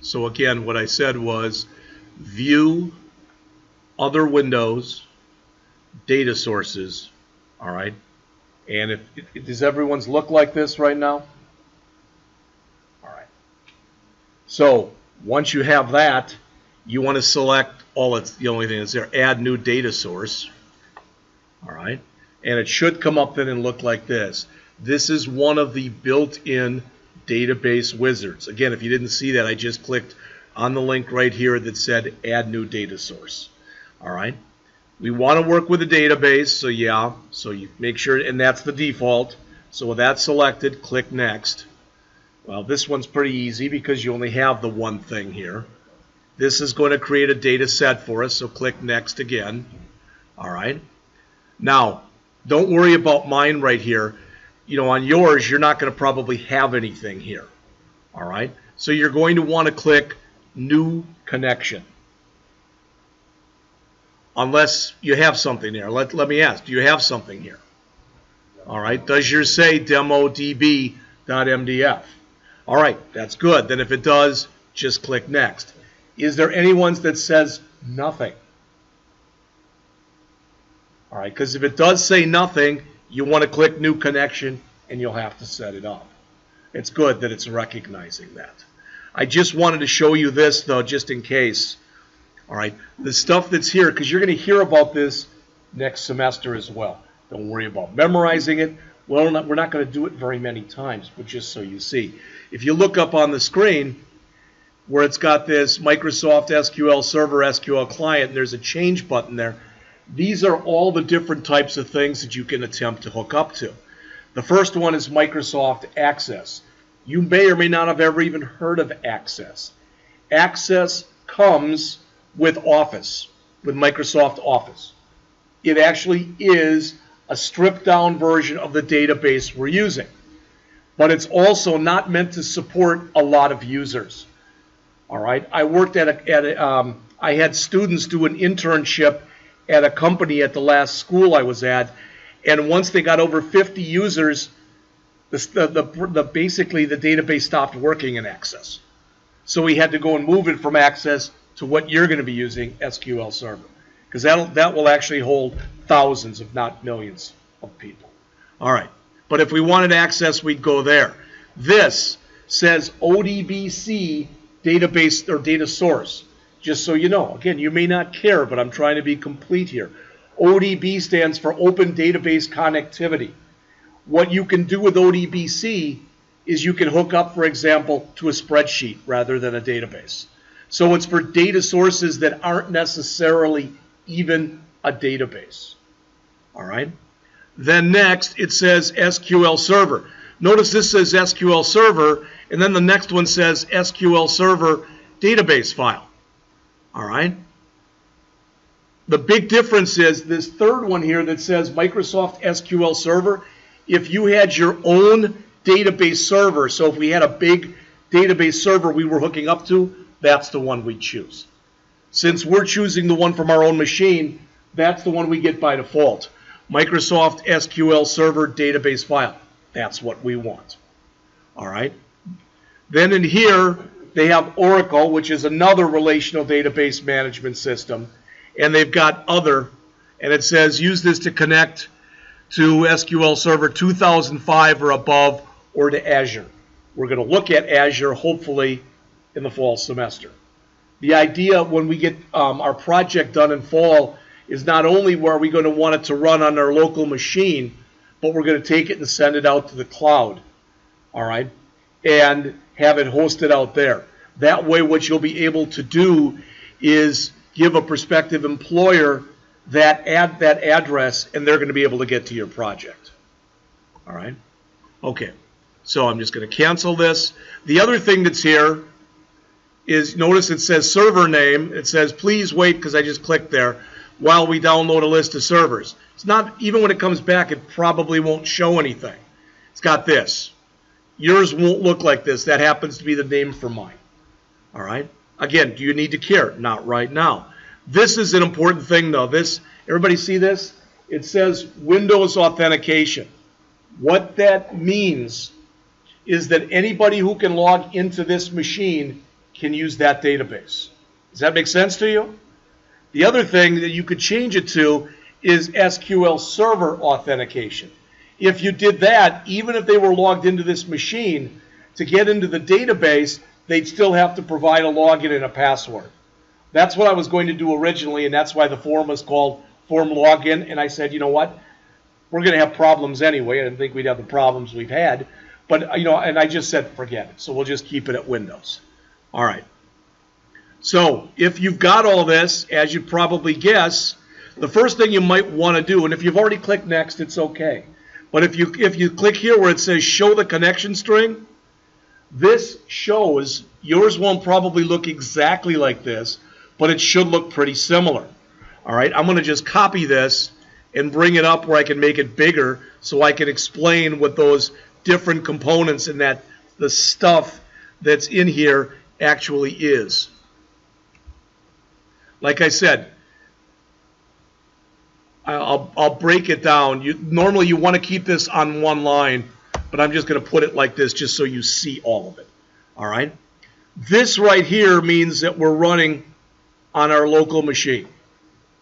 So again, what I said was view other windows, data sources, all right? And does everyone's look like this right now? All right. So once you have that, you want to select it's the only thing that's there, add new data source, all right? And it should come up then and look like this. This is one of the built-in database wizards. Again, if you didn't see that, I just clicked on the link right here that said add new data source. All right. We want to work with a database, so yeah. So you make sure, and that's the default. So with that selected, click next. Well, this one's pretty easy because you only have the one thing here. This is going to create a data set for us, so click next again. All right. Now, don't worry about mine right here. You know, on yours, you're not going to probably have anything here. All right. So you're going to want to click New Connection. Unless you have something there. Let me ask, do you have something here? All right. Does yours say demodb.mdf? All right. That's good. Then if it does, just click Next. Is there any ones that says nothing? All right. Because if it does say nothing, you want to click New Connection, and you'll have to set it up. It's good that it's recognizing that. I just wanted to show you this, though, just in case. All right, the stuff that's here, because you're going to hear about this next semester as well. Don't worry about memorizing it. Well, we're not going to do it very many times, but just so you see. If you look up on the screen where it's got this Microsoft SQL Server, SQL Client, and there's a change button there, these are all the different types of things that you can attempt to hook up to. The first one is Microsoft Access. You may or may not have ever even heard of Access. Access comes with Office, with Microsoft Office. It actually is a stripped down version of the database we're using. But it's also not meant to support a lot of users. All right, I worked I had students do an internship at a company at the last school I was at, and once they got over 50 users, basically the database stopped working in Access. So we had to go and move it from Access to what you're going to be using, SQL Server, because that will actually hold thousands, if not millions, of people. All right, but if we wanted access, we'd go there. This says ODBC database or data source. Just so you know, again, you may not care, but I'm trying to be complete here. ODB stands for Open Database Connectivity. What you can do with ODBC is you can hook up, for example, to a spreadsheet rather than a database. So it's for data sources that aren't necessarily even a database. All right? Then next, it says SQL Server. Notice this says SQL Server, and then the next one says SQL Server database file. All right? The big difference is this third one here that says Microsoft SQL Server. If you had your own database server, so if we had a big database server we were hooking up to, that's the one we choose. Since we're choosing the one from our own machine, that's the one we get by default. Microsoft SQL Server database file. That's what we want. All right? Then in here, they have Oracle, which is another relational database management system. And they've got other, and it says use this to connect to SQL Server 2005 or above, or to Azure. We're going to look at Azure, hopefully, in the fall semester. The idea when we get our project done in fall is not only where we're going to want it to run on our local machine, but we're going to take it and send it out to the cloud, all right, and have it hosted out there. That way what you'll be able to do is give a prospective employer that address, and they're going to be able to get to your project. All right? Okay. So I'm just going to cancel this. The other thing that's here is, notice it says server name. It says, please wait, because I just clicked there, while we download a list of servers. It's not, even when it comes back, it probably won't show anything. It's got this. Yours won't look like this. That happens to be the name for mine. All right? Again, do you need to care? Not right now. This is an important thing, though. This, everybody see this? It says Windows Authentication. What that means is that anybody who can log into this machine can use that database. Does that make sense to you? The other thing that you could change it to is SQL Server authentication. If you did that, even if they were logged into this machine, to get into the database, they'd still have to provide a login and a password. That's what I was going to do originally, and that's why the form was called Form Login. And I said, you know what? We're going to have problems anyway. I didn't think we'd have the problems we've had. But, you know, and I just said, forget it. So we'll just keep it at Windows. All right. So if you've got all this, as you probably guess, the first thing you might want to do, and if you've already clicked Next, it's okay. But if you click here where it says Show the Connection String, this shows, yours won't probably look exactly like this, but it should look pretty similar. All right, I'm going to just copy this and bring it up where I can make it bigger so I can explain what those different components and that the stuff that's in here actually is. Like I said, I'll break it down. Normally you want to keep this on one line, but I'm just going to put it like this just so you see all of it. All right? This right here means that we're running on our local machine.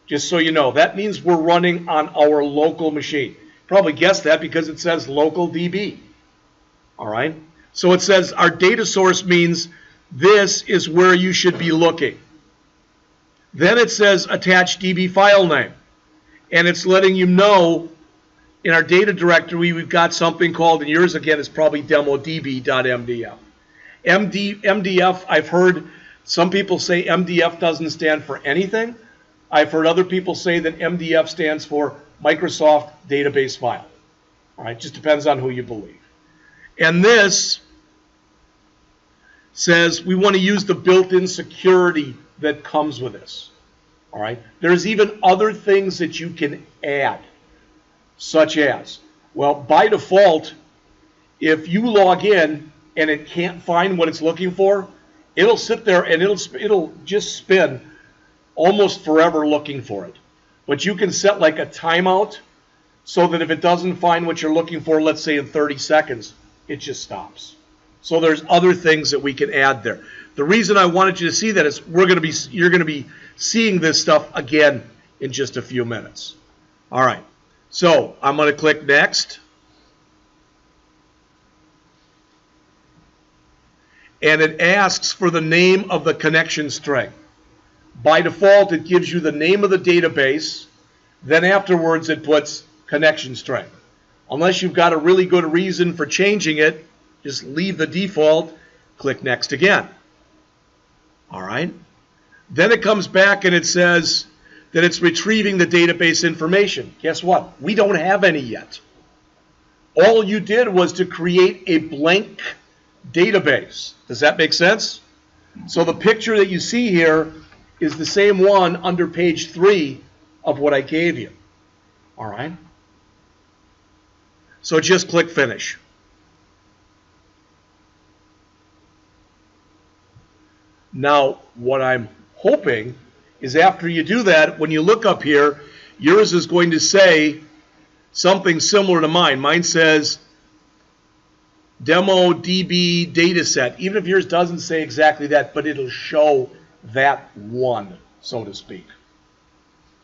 Just so you know, that means we're running on our local machine. Probably guessed that because it says local DB. All right? So it says our data source means this is where you should be looking. Then it says attach DB file name. And it's letting you know in our data directory we've got something called, and yours again is probably demodb.mdf. MDF, I've heard some people say MDF doesn't stand for anything. I've heard other people say that MDF stands for Microsoft Database File. All right, just depends on who you believe. And this says we want to use the built-in security that comes with this. All right, there's even other things that you can add, such as, well, by default, if you log in and it can't find what it's looking for, it'll sit there and it'll just spin almost forever looking for it. But you can set like a timeout so that if it doesn't find what you're looking for, let's say in 30 seconds, it just stops. So there's other things that we can add there. The reason I wanted you to see that is you're going to be seeing this stuff again in just a few minutes. All right. So I'm going to click Next. And it asks for the name of the connection string. By default, it gives you the name of the database. Then afterwards, it puts connection string. Unless you've got a really good reason for changing it, just leave the default, click Next again. All right. Then it comes back and it says that it's retrieving the database information. Guess what? We don't have any yet. All you did was to create a blank database. Does that make sense? So the picture that you see here is the same one under page 3 of what I gave you. All right? So just click Finish. Now, what I'm hoping is after you do that, when you look up here, yours is going to say something similar to mine. Mine says Demo DB dataset. Even if yours doesn't say exactly that, but it'll show that one, so to speak.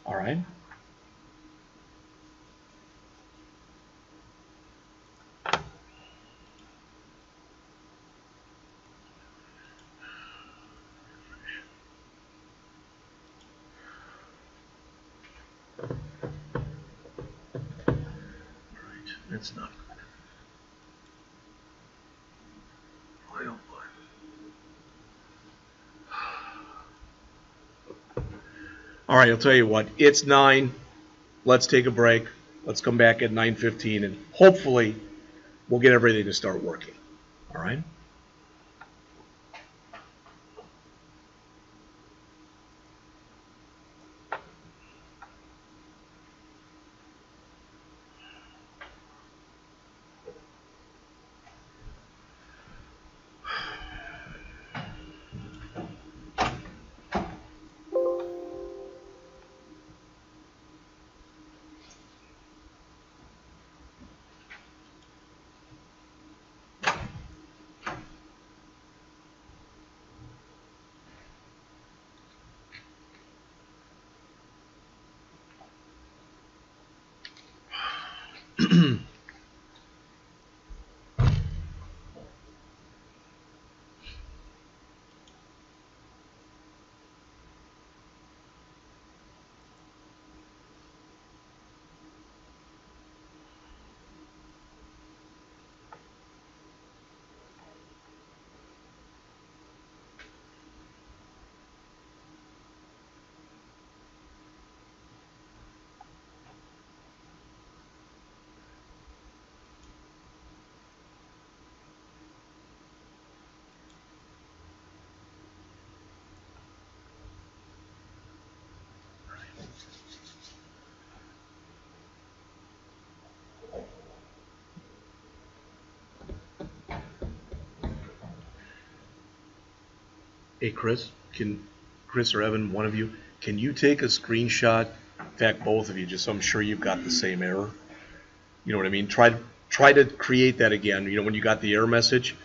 All right? That's not good. Boy, oh boy. All right, I'll tell you what. It's 9. Let's take a break. Let's come back at 9:15, and hopefully we'll get everything to start working. All right? Hey, Chris or Evan, one of you, can you take a screenshot? In fact, both of you, just so I'm sure you've got the same error. You know what I mean? Try to create that again. You know, when you got the error message,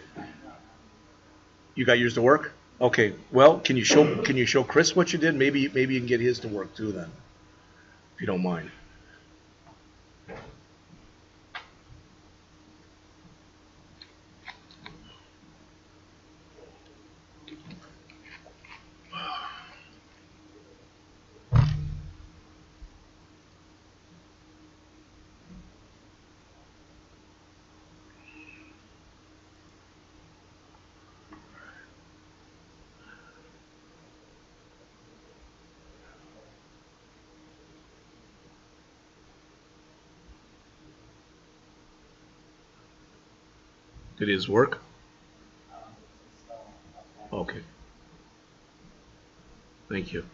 you got yours to work? Okay. Well, can you show Chris what you did? Maybe you can get his to work too then, if you don't mind. Did his work? Okay. Thank you.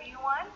What do you want?